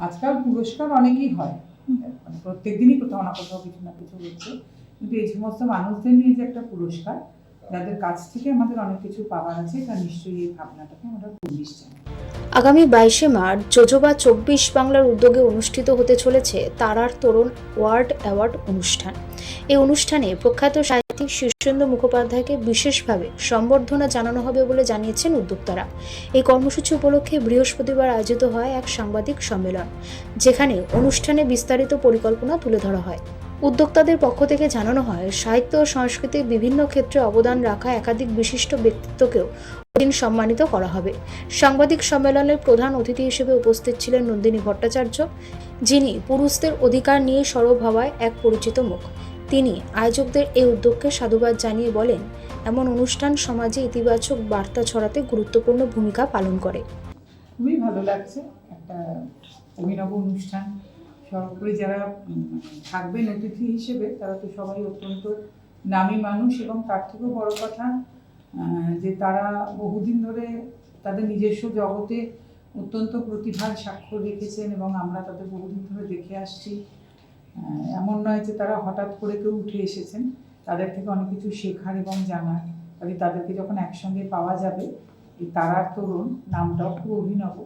আজকাল পুরস্কার অনেকই হয়, মানে প্রত্যেক দিনই কোথাও না কোথাও কিছু না কিছু হচ্ছে, কিন্তু এই সমস্ত মানুষদের নিয়ে যে একটা পুরস্কার, যাদের কাছ থেকে আমাদের অনেক কিছু পাওয়ার আছে, তা নিশ্চয়ই এই ভাবনাটাকে আমরা পুলিশ জানি। আগামী 22শে মার্চ যোজবা 24 বাংলার উদ্যোগে অনুষ্ঠিত হতে চলেছে তারার তরুণ ওয়ার্ড অ্যাওয়ার্ড অনুষ্ঠান। এই অনুষ্ঠানে প্রখ্যাত সাহিত্যিক শীর্ষেন্দু মুখোপাধ্যায়কে বিশেষভাবে সম্বর্ধনা জানানো হবে বলে জানিয়েছেন উদ্যোক্তারা। এই কর্মসূচি উপলক্ষে বৃহস্পতিবার আয়োজিত হয় এক সাংবাদিক সম্মেলন, যেখানে অনুষ্ঠানে বিস্তারিত পরিকল্পনা তুলে ধরা হয়। উদ্যোক্তাদের পক্ষ থেকে জানানো হয়, সাহিত্য ও সংস্কৃতির বিভিন্ন ক্ষেত্রে অবদান রাখা একাধিক বিশিষ্ট ব্যক্তিত্বকেও দিন সম্মানিত করা হবে। সাংবাদিক সম্মেলনের প্রধান অতিথি হিসেবে উপস্থিত ছিলেন নন্দিনী ভট্টাচার্য, যিনি পুরুষদের অধিকার নিয়ে সরব হওয়ায় এক পরিচিত মুখ। তিনি আয়োজকদের এই উদ্যোগকে সাধুবাদ জানিয়ে বলেন, এমন অনুষ্ঠান সমাজে ইতিবাচক বার্তা ছড়াতে গুরুত্বপূর্ণ ভূমিকা পালন করে। খুবই ভালো লাগছে, একটা অভিনব অনুষ্ঠান। সর্বোপরি যারা থাকবেন অতিথি হিসেবে, তারা তো সবাই অত্যন্ত নামী মানুষ, এবং তার থেকেও বড় কথা যে তারা বহুদিন ধরে তাদের নিজস্ব জগতে অত্যন্ত প্রতিভার স্বাক্ষর রেখেছেন, এবং আমরা তাদের বহুদিন ধরে দেখে আসছি। এমন নয় যে তারা হঠাৎ করে কেউ উঠে এসেছেন, তাদের থেকে অনেক কিছু শেখার এবং জানার। তাই তাদেরকে যখন একসঙ্গে পাওয়া যাবে, এই তারার তরুণ নামটাও খুব অভিনব।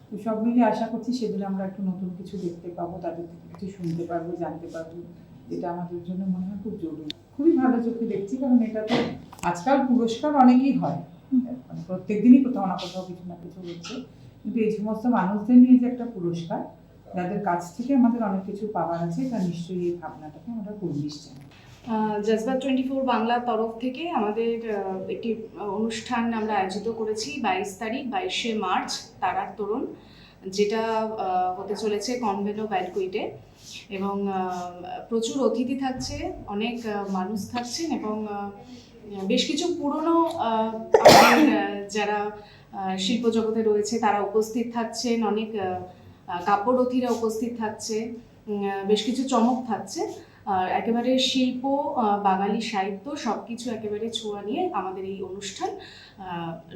তো সব মিলিয়ে আশা করছি সেদিন আমরা একটু নতুন কিছু দেখতে পাবো, তাদের থেকে কিছু শুনতে পারবো, জানতে পারবো, যেটা আমাদের জন্য মনে হয় খুব জরুরি। খুবই ভালো চোখে দেখছি, কারণ এটা তো আজকাল পুরস্কার অনেকই হয়, মানে প্রত্যেক দিনই কোথাও না কোথাও কিছু না কিছু হচ্ছে, কিন্তু এই সমস্ত মানুষদের নিয়ে যে একটা পুরস্কার, যাদের কাছ থেকে আমাদের অনেক কিছু পাওয়ার আছে, তা নিশ্চয়ই এই ভাবনাটাকে আমরা পুলিশ জানি। জজবা 24 বাংলার তরফ থেকে আমাদের একটি অনুষ্ঠান আমরা আয়োজিত করেছি 22 তারিখ 22শে মার্চ তারার তরুণ, যেটা হতে চলেছে কনভেনো ব্যালকুইটে, এবং প্রচুর অতিথি থাকছে, অনেক মানুষ থাকছেন, এবং বেশ কিছু পুরনো যারা শিল্প জগতে রয়েছে তারা উপস্থিত থাকছেন, অনেক কাব্যরথীরা উপস্থিত থাকছে, বেশ কিছু চমক থাকছে। একেবারে শিল্প, বাঙালি সাহিত্য সবকিছু একেবারে ছোঁয়া নিয়ে আমাদের এই অনুষ্ঠান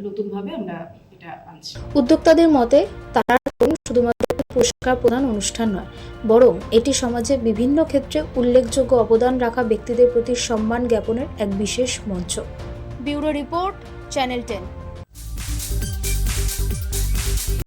নতুনভাবে আমরা এটা আনছি। উদ্যোক্তাদের মতে তারার তরুণ শুধুমাত্র পুরস্কার প্রদান অনুষ্ঠান নয়, বরং এটি সমাজে বিভিন্ন ক্ষেত্রে উল্লেখযোগ্য অবদান রাখা ব্যক্তিদের প্রতি সম্মান জ্ঞাপনের এক বিশেষ মঞ্চ। Bureau report, channel 10।